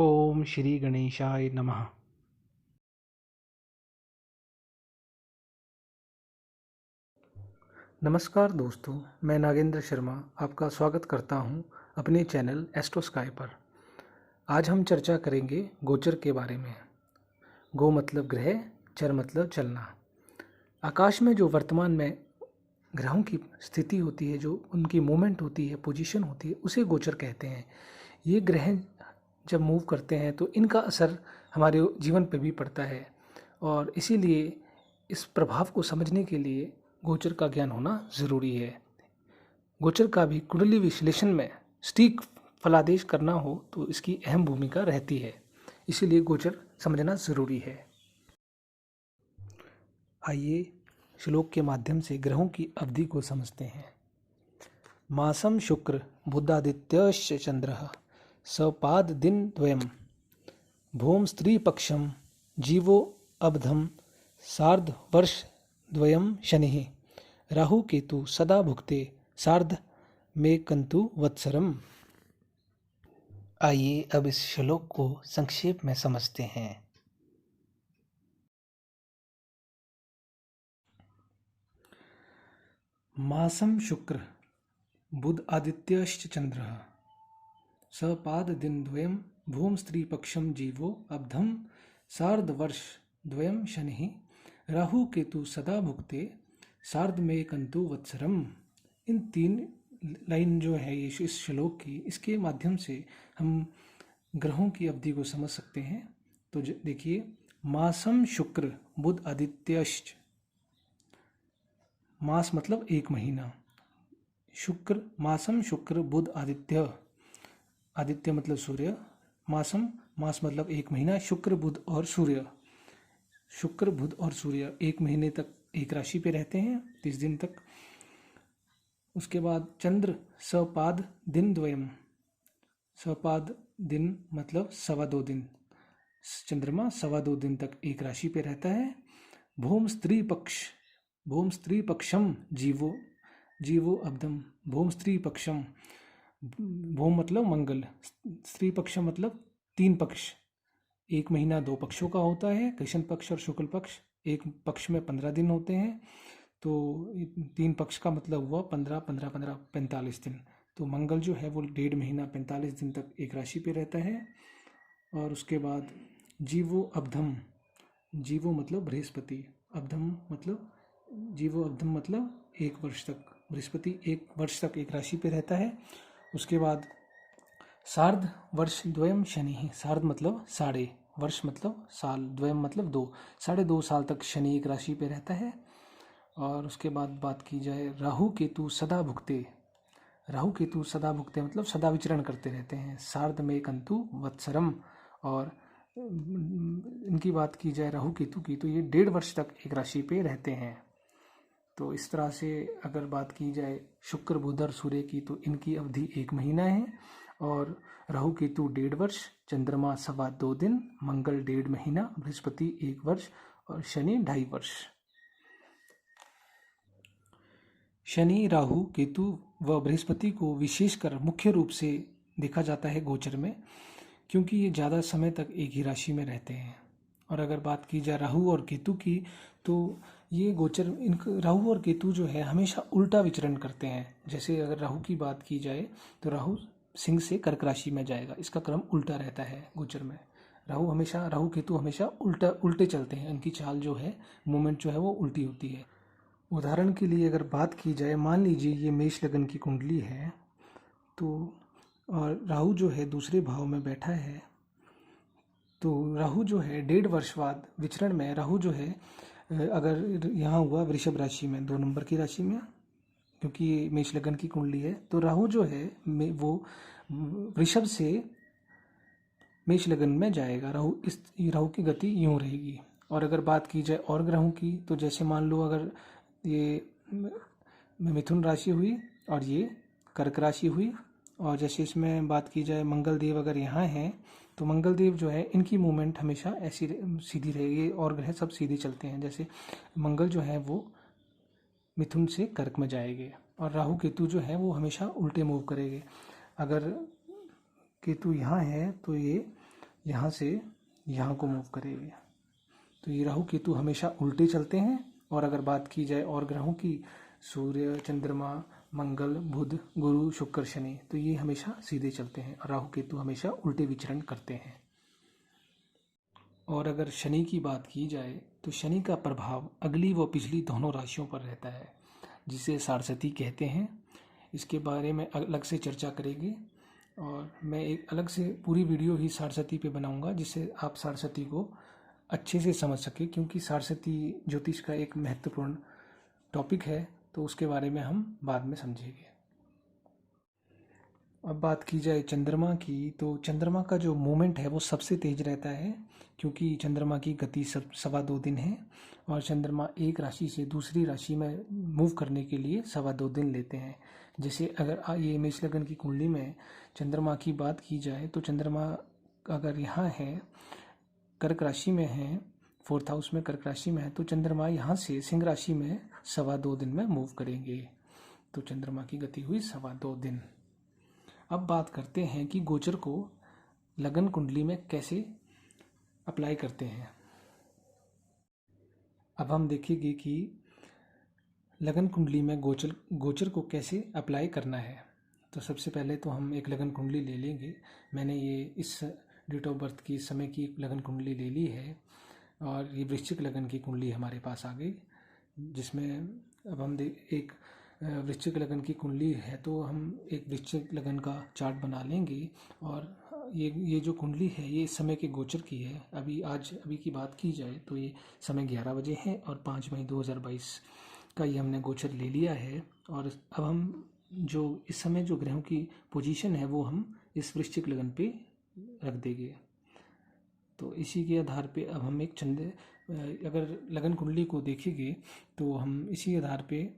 ओम श्री गणेशाय नमः। नमस्कार दोस्तों, मैं नागेंद्र शर्मा आपका स्वागत करता हूं अपने चैनल एस्ट्रो स्काई पर। आज हम चर्चा करेंगे गोचर के बारे में। गो मतलब ग्रह, चर मतलब चलना। आकाश में जो वर्तमान में ग्रहों की स्थिति होती है, जो उनकी मूवमेंट होती है, पोजीशन होती है, उसे गोचर कहते हैं। ये ग्रह जब मूव करते हैं तो इनका असर हमारे जीवन पर भी पड़ता है, और इसीलिए इस प्रभाव को समझने के लिए गोचर का ज्ञान होना ज़रूरी है। गोचर का भी कुंडली विश्लेषण में सटीक फलादेश करना हो तो इसकी अहम भूमिका रहती है, इसीलिए गोचर समझना ज़रूरी है। आइए श्लोक के माध्यम से ग्रहों की अवधि को समझते हैं। मासम शुक्र बुधादित्यश्च चंद्रः सपाद दिन द्वयम् भूम स्त्री पक्षम जीवो अबधम सार्ध वर्ष द्वयम् शनिः राहु केतु सदा भुक्ते सार्ध में कंतु वत्सरम। आइए अब इस श्लोक को संक्षेप में समझते हैं। मासम शुक्र बुध आदित्यश्च चंद्रः सपाद दिन द्वयम् भूम स्त्री पक्षम जीवो अबधम सार्ध वर्ष द्वयम् शनिः राहु केतु सदा भुक्ते सार्ध में कंतु वत्सरम। इन तीन लाइन जो है ये इस श्लोक की, इसके माध्यम से हम ग्रहों की अवधि को समझ सकते हैं। तो देखिए, मासम शुक्र बुध आदित्यश्च, मास मतलब एक महीना, शुक्र मासम शुक्र बुध आदित्य, आदित्य मतलब सूर्य, मासम मास मतलब एक महीना, शुक्र बुध और सूर्य, शुक्र बुध और सूर्य एक महीने तक एक राशि पे रहते हैं 30 दिन तक। उसके बाद चंद्र सपाद दिन द्वयम, सपाद दिन मतलब 2.25 दिन, चंद्रमा 2.25 दिन तक एक राशि पे रहता है। भूम स्त्री पक्ष, भूम स्त्री पक्षम जीवो, जीवो अब्दम, भूम स्त्री पक्षम, भूम मतलब मंगल, स्त्री पक्ष मतलब 3 पक्ष, एक महीना 2 पक्षों का होता है, कृष्ण पक्ष और शुक्ल पक्ष। एक पक्ष में 15 दिन होते हैं, तो 3 पक्ष का मतलब हुआ 15 15 15 45 दिन। तो मंगल जो है वो 1.5 महीना 45 दिन तक एक राशि पे रहता है। और उसके बाद जीवो अब्धम, जीवो मतलब बृहस्पति, अब्धम मतलब जीवो अब्धम मतलब 1 वर्ष तक, बृहस्पति 1 वर्ष तक एक राशि पे रहता है। उसके बाद सार्ध वर्ष द्वयम शनि, सार्ध मतलब साढ़े, वर्ष मतलब साल, द्वयम मतलब 2, 2.5 साल तक शनि एक राशि पे रहता है। और उसके बाद बात की जाए राहु केतु सदा भुक्ते, राहु केतु सदा भुक्ते मतलब सदा विचरण करते रहते हैं, सार्ध में कंतु वत्सरम। और इनकी बात की जाए राहु केतु की, तो ये 1.5 वर्ष तक एक राशि पे रहते हैं। तो इस तरह से अगर बात की जाए शुक्र बुध और सूर्य की, तो इनकी अवधि 1 महीना है, और राहु केतु 1.5 वर्ष, चंद्रमा 2.25 दिन, मंगल 1.5 महीना, बृहस्पति 1 वर्ष और शनि 2.5 वर्ष। शनि, राहु, केतु व बृहस्पति को विशेषकर मुख्य रूप से देखा जाता है गोचर में, क्योंकि ये ज़्यादा समय तक एक ही राशि में रहते हैं। और अगर बात की जाए राहु और केतु की, तो ये गोचर, इन राहु और केतु जो है हमेशा उल्टा विचरण करते हैं। जैसे अगर राहु की बात की जाए तो राहु सिंह से कर्क राशि में जाएगा, इसका क्रम उल्टा रहता है गोचर में। राहु केतु हमेशा उल्टे चलते हैं, इनकी चाल जो है, मूवमेंट जो है वो उल्टी होती है। उदाहरण के लिए अगर बात की जाए, मान लीजिए ये मेष लगन की कुंडली है, तो और राहु जो है दूसरे भाव में बैठा है, तो राहु जो है 1.5 वर्ष बाद विचरण में, राहु जो है अगर यहाँ हुआ वृषभ राशि में, 2 नंबर की राशि में, क्योंकि ये मेष लगन की कुंडली है, तो राहु जो है वो वृषभ से मेष लगन में जाएगा। राहु की गति यूँ रहेगी। और अगर बात की जाए और ग्रहों की, तो जैसे मान लो अगर ये मिथुन राशि हुई और ये कर्क राशि हुई, और जैसे इसमें बात की जाए मंगल देव अगर यहाँ हैं, तो मंगल देव जो है इनकी मूवमेंट हमेशा ऐसी सीधी रहेगी, और ग्रह सब सीधे चलते हैं। जैसे मंगल जो है वो मिथुन से कर्क में जाएंगे, और राहु केतु जो है वो हमेशा उल्टे मूव करेंगे। अगर केतु यहाँ है तो ये यहाँ से यहाँ को मूव करेंगे। तो ये राहु केतु हमेशा उल्टे चलते हैं। और अगर बात की जाए और ग्रहों की, सूर्य, चंद्रमा, मंगल, बुध, गुरु, शुक्र, शनि, तो ये हमेशा सीधे चलते हैं और राहु केतु हमेशा उल्टे विचरण करते हैं। और अगर शनि की बात की जाए तो शनि का प्रभाव अगली व पिछली दोनों राशियों पर रहता है, जिसे सारस्वती कहते हैं। इसके बारे में अलग से चर्चा करेंगे और मैं एक अलग से पूरी वीडियो ही सारस्वती पे बनाऊंगा, जिससे आप सारस्वती को अच्छे से समझ सके, क्योंकि सारस्वती ज्योतिष का एक महत्वपूर्ण टॉपिक है, तो उसके बारे में हम बाद में समझेंगे। अब बात की जाए चंद्रमा की, तो चंद्रमा का जो मूवमेंट है वो सबसे तेज रहता है, क्योंकि चंद्रमा की गति 2.25 दिन है और चंद्रमा एक राशि से दूसरी राशि में मूव करने के लिए 2.25 दिन लेते हैं। जैसे अगर ये मेष लग्न की कुंडली में चंद्रमा की बात की जाए तो चंद्रमा अगर यहाँ है, कर्क राशि में है, 4th हाउस में कर्क राशि में है, तो चंद्रमा यहाँ से सिंह राशि में 2.25 दिन में मूव करेंगे। तो चंद्रमा की गति हुई 2.25 दिन। अब बात करते हैं कि गोचर को लगन कुंडली में कैसे अप्लाई करते हैं। अब हम देखेंगे कि लगन कुंडली में गोचर को कैसे अप्लाई करना है। तो सबसे पहले तो हम एक लगन कुंडली ले लेंगे। मैंने ये इस डेट ऑफ बर्थ की समय की लगन कुंडली ले ली है और ये वृश्चिक लगन की कुंडली हमारे पास आ गई, जिसमें अब हम एक वृश्चिक लगन की कुंडली है, तो हम एक वृश्चिक लगन का चार्ट बना लेंगे। और ये जो कुंडली है ये इस समय के गोचर की है। अभी की बात की जाए तो ये समय 11 बजे है और 5 मई 2022 का ये हमने गोचर ले लिया है। और अब हम जो इस समय जो ग्रहों की पोजीशन है वो हम इस वृश्चिक लगन पे रख देंगे। तो इसी के आधार पे अब हम एक अगर लगन कुंडली को देखेंगे तो हम इसी आधार पे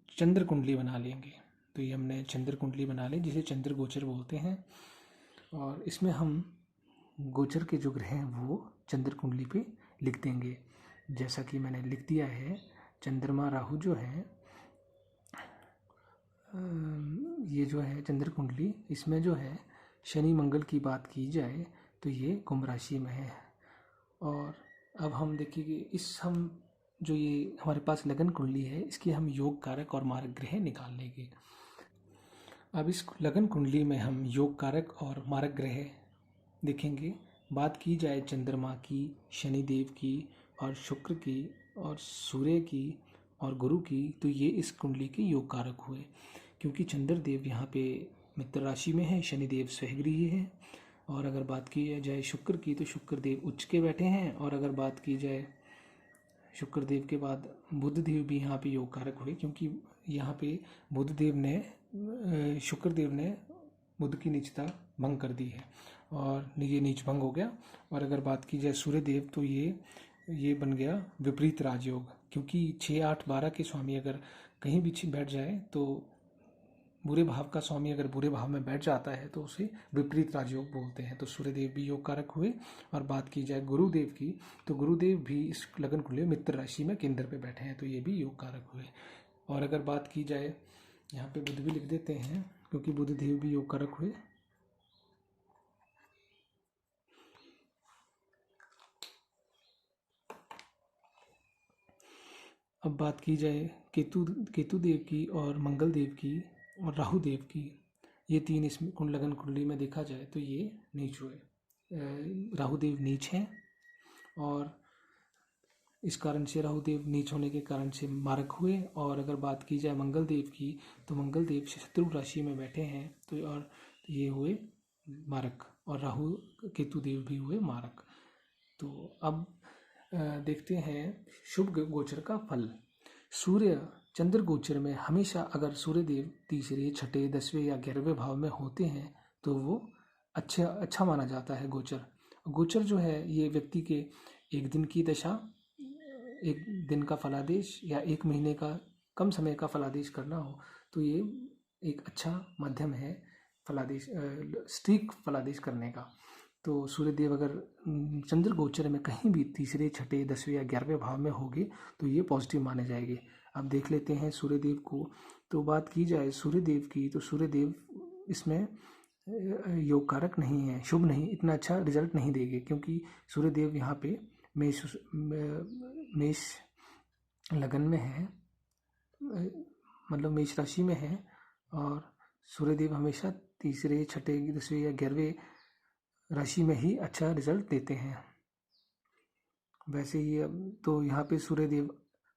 चंद्र कुंडली बना लेंगे। तो ये हमने चंद्र कुंडली बना ली, जिसे चंद्र गोचर बोलते हैं। और इसमें हम गोचर के जो ग्रह हैं वो चंद्र कुंडली पे लिख देंगे, जैसा कि मैंने लिख दिया है। चंद्रमा राहु जो है, ये जो है चंद्र कुंडली, इसमें जो है शनि मंगल की बात की जाए तो ये कुंभ राशि में है। और अब हम देखेंगे हम जो ये हमारे पास लगन कुंडली है, इसकी हम योग कारक और मारक ग्रह निकाल लेंगे। अब इस लगन कुंडली में हम योग कारक और मारक ग्रह देखेंगे। बात की जाए चंद्रमा की, शनिदेव की और शुक्र की और सूर्य की और गुरु की, तो ये इस कुंडली के योग कारक हुए, क्योंकि चंद्रदेव यहाँ पे मित्र राशि में है, शनिदेव स्वगृही है। और अगर बात की जाए शुक्र की, तो शुक्र देव उच्च के बैठे हैं। और अगर बात की जाए शुक्र देव के बाद बुध देव भी यहाँ पे योग कारक हुए, क्योंकि यहाँ पे शुक्र देव ने बुध की नीचता भंग कर दी है और ये नीच भंग हो गया। और अगर बात की जाए सूर्य देव, तो ये बन गया विपरीत राजयोग, क्योंकि 6, 8, 12 के स्वामी अगर कहीं भी बैठ जाए तो बुरे भाव का स्वामी अगर बुरे भाव में बैठ जाता है तो उसे विपरीत राजयोग बोलते हैं। तो सूर्यदेव भी योग कारक हुए। और बात की जाए गुरुदेव की, तो गुरुदेव भी इस लगन कुंडली मित्र राशि में केंद्र पे बैठे हैं, तो ये भी योग कारक हुए। और अगर बात की जाए, यहाँ पे बुध भी लिख देते हैं, क्योंकि बुध देव भी योग कारक हुए। अब बात की जाए केतु देव की और मंगल देव की और राहु देव की, ये तीन इस लगन कुंडली में देखा जाए तो ये नीच हुए। राहु देव नीच हैं और इस कारण से राहु देव नीच होने के कारण से मारक हुए। और अगर बात की जाए मंगल देव की, तो मंगल देव शत्रु राशि में बैठे हैं, तो और ये हुए मारक, और राहु केतु देव भी हुए मारक। तो अब देखते हैं शुभ गोचर का फल। सूर्य चंद्र गोचर में हमेशा अगर सूर्यदेव तीसरे, छठे, 10वें या 11वें भाव में होते हैं तो वो अच्छा माना जाता है। गोचर जो है ये व्यक्ति के एक दिन की दशा, एक दिन का फलादेश या एक महीने का कम समय का फलादेश करना हो तो ये एक अच्छा माध्यम है फलादेश स्ट्रीक फलादेश करने का। तो सूर्यदेव अगर चंद्र गोचर में कहीं भी तीसरे, छठे, 10वें या 11वें भाव में होंगे तो ये पॉजिटिव माने जाएंगे। अब देख लेते हैं सूर्यदेव को। तो बात की जाए सूर्यदेव की, तो सूर्यदेव इसमें योग कारक नहीं है, शुभ नहीं, इतना अच्छा रिजल्ट नहीं देंगे, क्योंकि सूर्य देव यहाँ पे मेष लगन में है, मतलब मेष राशि में है, और सूर्यदेव हमेशा तीसरे, छठे, 10वें या 11वें राशि में ही अच्छा रिजल्ट देते हैं। वैसे ही अब तो यहाँ पे सूर्यदेव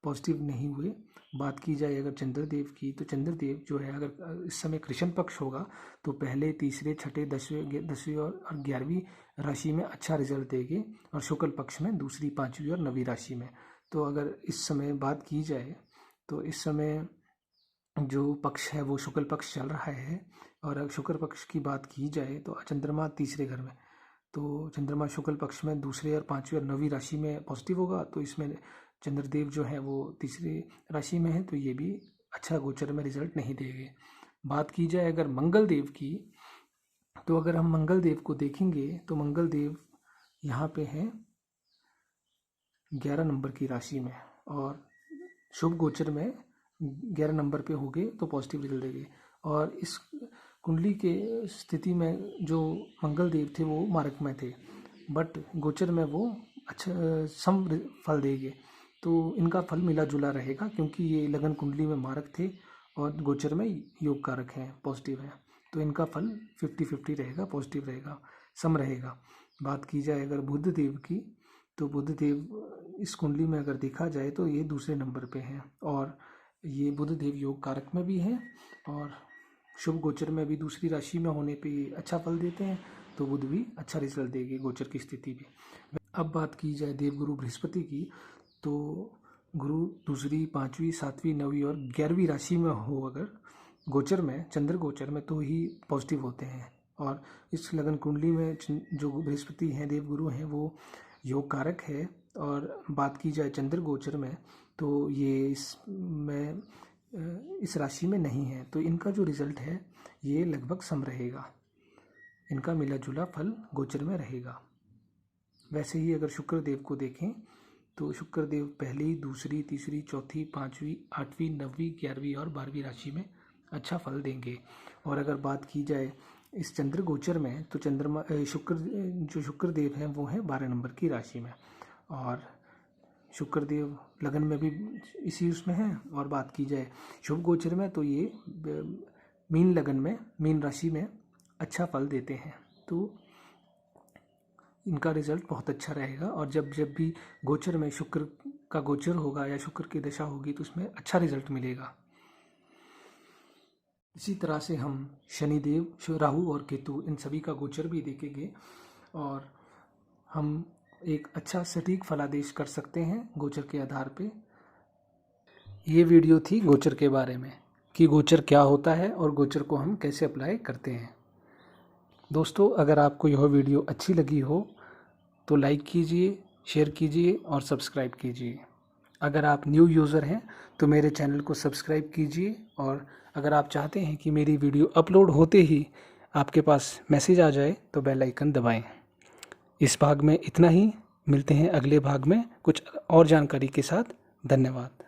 पॉजिटिव नहीं हुए। बात की जाए अगर चंद्रदेव की, तो चंद्रदेव जो है अगर इस समय कृष्ण पक्ष होगा तो पहले, तीसरे, छठे, 10वीं और 11वीं राशि में अच्छा रिजल्ट देंगे, और शुक्ल पक्ष में दूसरी, 5वीं और 9वीं राशि में। तो अगर इस समय बात की जाए तो इस समय जो पक्ष है वो शुक्ल पक्ष चल रहा है, और अगर शुक्ल पक्ष की बात की जाए तो चंद्रमा तीसरे घर में, तो चंद्रमा शुक्ल पक्ष में दूसरे और 5वीं और 9वीं राशि में पॉजिटिव होगा, तो इसमें चंद्रदेव जो है वो तीसरी राशि में है, तो ये भी अच्छा गोचर में रिजल्ट नहीं देंगे। बात की जाए अगर मंगल देव की, तो अगर हम मंगल देव को देखेंगे तो मंगल देव यहाँ पे हैं 11 नंबर की राशि में, और शुभ गोचर में 11 नंबर पे हो गए तो पॉजिटिव रिजल्ट देंगे। और इस कुंडली के स्थिति में जो मंगल देव थे वो मारक में थे, बट गोचर में वो अच्छा सम फल देंगे, तो इनका फल मिला जुला रहेगा, क्योंकि ये लगन कुंडली में मारक थे और गोचर में योग कारक हैं, पॉजिटिव हैं, तो इनका फल 50-50 रहेगा, पॉजिटिव रहेगा, सम रहेगा। बात की जाए अगर बुध देव की, तो बुध देव इस कुंडली में अगर देखा जाए तो ये दूसरे नंबर पे हैं, और ये बुध देव योग कारक में भी हैं, और शुभ गोचर में भी दूसरी राशि में होने पे अच्छा फल देते हैं, तो बुध भी अच्छा रिजल्ट देगी गोचर की स्थिति में। अब बात की जाए देवगुरु बृहस्पति की, तो गुरु दूसरी, 5वीं, 7वीं, 9वीं और 11वीं राशि में हो अगर गोचर में, चंद्र गोचर में, तो ही पॉजिटिव होते हैं। और इस लगन कुंडली में जो बृहस्पति हैं, देवगुरु हैं, वो योग कारक है। और बात की जाए चंद्र गोचर में, तो ये इस राशि में नहीं है, तो इनका जो रिजल्ट है ये लगभग सम रहेगा, इनका मिला जुला फल गोचर में रहेगा। वैसे ही अगर शुक्र देव को देखें तो शुक्र देव पहली, दूसरी, तीसरी, चौथी, 5वीं, 8वीं, 9वीं, 11वीं और 12वीं राशि में अच्छा फल देंगे। और अगर बात की जाए इस चंद्र गोचर में, तो शुक्र देव हैं वो हैं 12 नंबर की राशि में, और शुक्र देव लगन में भी इसी उसमें हैं। और बात की जाए शुभ गोचर में, तो ये मीन लगन में, मीन राशि में अच्छा फल देते हैं, तो इनका रिजल्ट बहुत अच्छा रहेगा। और जब भी गोचर में शुक्र का गोचर होगा या शुक्र की दशा होगी तो उसमें अच्छा रिजल्ट मिलेगा। इसी तरह से हम शनिदेव, राहु और केतु, इन सभी का गोचर भी देखेंगे, और हम एक अच्छा सटीक फलादेश कर सकते हैं गोचर के आधार पे। ये वीडियो थी गोचर के बारे में, कि गोचर क्या होता है और गोचर को हम कैसे अप्लाई करते हैं। दोस्तों, अगर आपको यह वीडियो अच्छी लगी हो तो लाइक कीजिए, शेयर कीजिए और सब्सक्राइब कीजिए। अगर आप न्यू यूज़र हैं तो मेरे चैनल को सब्सक्राइब कीजिए, और अगर आप चाहते हैं कि मेरी वीडियो अपलोड होते ही आपके पास मैसेज आ जाए तो बेल आइकन दबाएं। इस भाग में इतना ही, मिलते हैं अगले भाग में कुछ और जानकारी के साथ। धन्यवाद।